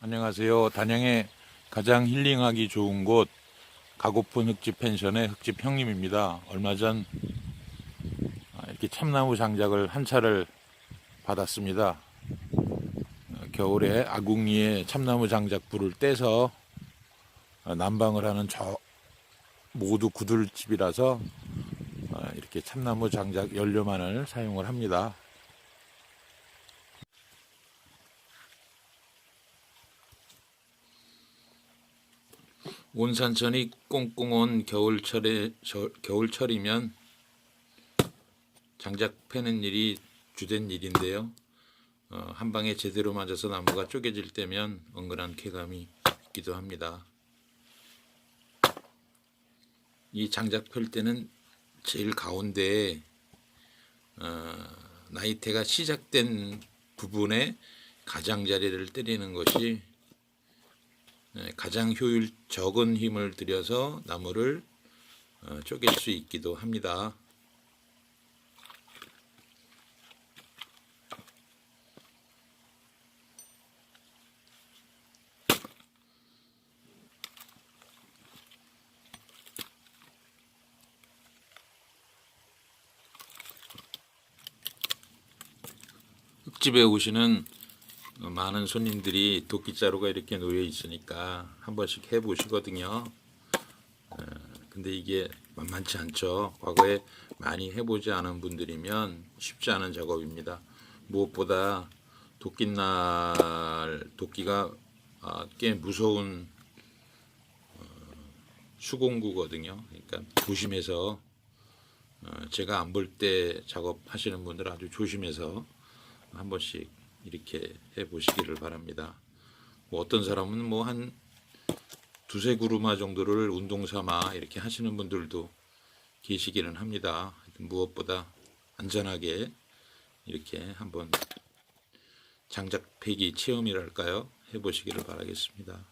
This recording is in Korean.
안녕하세요. 단양에 가장 힐링하기 좋은 곳 가고픈 흙집 펜션의 흙집 형님입니다. 얼마 전 이렇게 참나무 장작을 한 차를 받았습니다. 겨울에 아궁이에 참나무 장작불을 떼서 난방을 하는 저 모두 구들집이라서 이렇게 참나무 장작 연료만을 사용을 합니다. 온산천이 꽁꽁 온 겨울철이면 장작 패는 일이 주된 일인데요. 한 방에 제대로 맞아서 나무가 쪼개질 때면 은근한 쾌감이 있기도 합니다. 이 장작 펼 때는 제일 가운데에 나이테가 시작된 부분에 가장자리를 때리는 것이 가장 효율 적은 힘을 들여서 나무를 쪼갤 수 있기도 합니다. 흙집에 오시는 많은 손님들이 도끼자루가 이렇게 놓여 있으니까 한 번씩 해 보시거든요. 근데 이게 만만치 않죠. 과거에 많이 해보지 않은 분들이면 쉽지 않은 작업입니다. 무엇보다 도끼가 꽤 무서운 수공구거든요. 그러니까 조심해서 제가 안 볼 때 작업하시는 분들 아주 조심해서 한 번씩 이렇게 해 보시기를 바랍니다. 어떤 사람은 뭐 한 두세 그루마 정도를 운동 삼아 이렇게 하시는 분들도 계시기는 합니다. 무엇보다 안전하게 이렇게 한번 장작 패기 체험이랄까요? 해 보시기를 바라겠습니다.